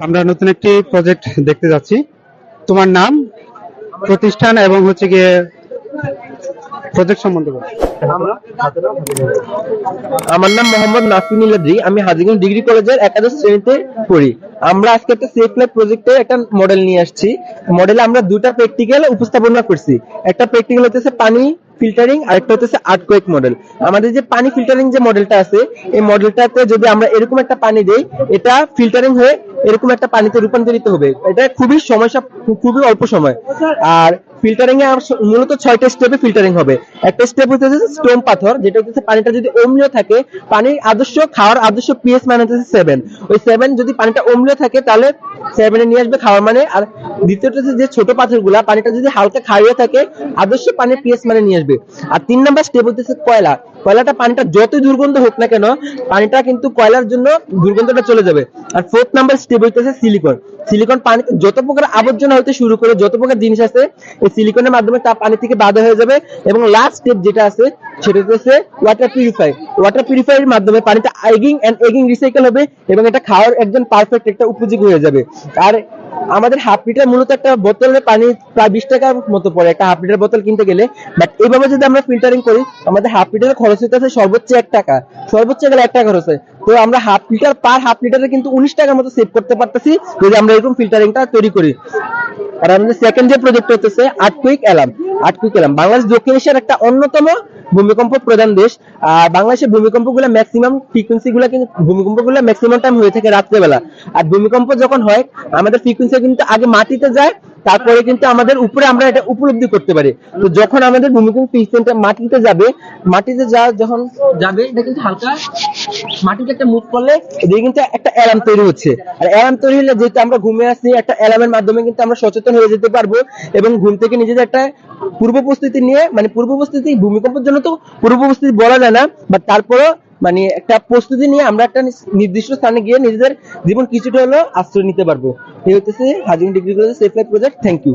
আমরা নতুন একটি প্রজেক্ট দেখতে যাচ্ছি। তোমার নাম, প্রতিষ্ঠান এবং হচ্ছে গিয়ে প্রজেক্ট সম্বন্ধে বলো। আমার নাম মোহাম্মদ নাসিমুল আদ্রি, আমি হাজীগঞ্জ ডিগ্রি কলেজের একাদশ শ্রেণীতে পড়ি। আমরা আজকে একটা সেফ লাইফ প্রজেক্টের একটা মডেল নিয়ে আসছি। মডেলে আমরা দুটা প্র্যাকটিক্যাল উপস্থাপনা করছি। একটা প্র্যাকটিক্যাল হচ্ছে পানি ফিল্টারিং, আর একটা হচ্ছে আর্থকোয়েক মডেল। আমাদের যে পানি ফিল্টারিং যে মডেলটা আছে, এই মডেলটাতে যদি আমরা এরকম একটা পানি দেই, এটা ফিল্টারিং হয়ে এরকম একটা পানিতে রূপান্তরিত হবে। এটা খুবই অল্প সময়। আর ফিল্টারিং এ মূলত 6টা স্টেপে ফিল্টারিং হবে। একটা স্টেপ হচ্ছে স্টোন পাথর, যেটা হচ্ছে পানিটা যদি অম্লীয় থাকে, পানির খাওয়ার আদর্শ পিএইচ মান হচ্ছে 7, ওই 7 যদি পানিটা অম্লীয় থাকে তাহলে 7 এ নিয়ে আসবে খাওয়ার মানে। আর দ্বিতীয়টা হচ্ছে যে ছোট পাথরগুলা, পানিটা যদি হালকা ক্ষারীয় থাকে আদর্শ পানির পিএইচ মানে নিয়ে আসবে। আর 3 নাম্বার স্টেপ হচ্ছে কয়লাটা পানিটা যতই দুর্গন্ধ হোক না কেন, পানিটা কিন্তু কয়লার জন্য দুর্গন্ধটা চলে যাবে। আর 4th নাম্বার স্টেপ হচ্ছে সিলিকন পানিতে যত প্রকার আবর্জনা হইতে শুরু করে যত প্রকার জিনিস আছে, এই সিলিকনের মাধ্যমে তা পানি থেকে বাধা হয়ে যাবে। এবং লাস্ট স্টেপ যেটা আছে সেটা হচ্ছে ওয়াটার পিউরিফায়ারের মাধ্যমে পানিটা এগিং রিসাইকেল হবে এবং এটা খাওয়ার একজন পারফেক্ট একটা উপযোগী হয়ে যাবে। আর আমাদের হাফ লিটার মূলত একটা বোতলের পানি প্রায় 20 টাকার মতো পড়ে একটা হাফ লিটার বোতল কিনতে গেলে। বাট এইভাবে যদি আমরা ফিল্টারিং করি, আমাদের হাফ লিটারের খরচ হইতেছে সর্বোচ্চ 1 টাকা, সর্বোচ্চ গেলে 1 টাকা খরচ হয়। তো আমরা হাফ লিটারে কিন্তু 19 টাকার মতো সেভ করতে পারতেছি যদি আমরা এরকম ফিল্টারিংটা তৈরি করি। আর আমাদের সেকেন্ড যে প্রজেক্ট হচ্ছে আর্থকুইক অ্যালার্ম। বাংলাদেশ দক্ষিণ এশিয়ার একটা অন্যতম ভূমিকম্প প্রধান দেশ। আর বাংলাদেশের ভূমিকম্পগুলো ম্যাক্সিমাম টাইম হয়ে থাকে রাত্রেবেলা। আর ভূমিকম্প যখন হয় আমাদের ফ্রিকোয়েন্সি কিন্তু আগে মাটিতে যায়, তারপরে কিন্তু আমাদের উপরে আমরা এটা উপলব্ধি করতে পারি। তো যখন আমাদের ভূমিকম্প ফ্রিকোয়েন্সিটা যখন যাবে, এটা কিন্তু হালকা মাটিতে একটা মুভ করলে এদিকে কিন্তু একটা অ্যালার্ম তৈরি হচ্ছে। আর অ্যালার্ম তৈরি হলে যেহেতু আমরা ঘুমে আসছি, একটা অ্যালার্মের মাধ্যমে কিন্তু আমরা সচেতন হয়ে যেতে পারবো এবং ঘুম থেকে নিজেদের একটা পূর্ব প্রস্তুতি নিয়ে, মানে ভূমিকম্পের জন্য তো পূর্ব প্রস্তুতি বলা যায় না, বাট তারপরও মানে একটা প্রস্তুতি নিয়ে আমরা একটা নির্দিষ্ট স্থানে গিয়ে নিজেদের জীবন কিছুটা হলেও আশ্রয় নিতে পারবো। এই হচ্ছে হাজীগঞ্জ ডিগ্রি কলেজের safe life project. Thank you.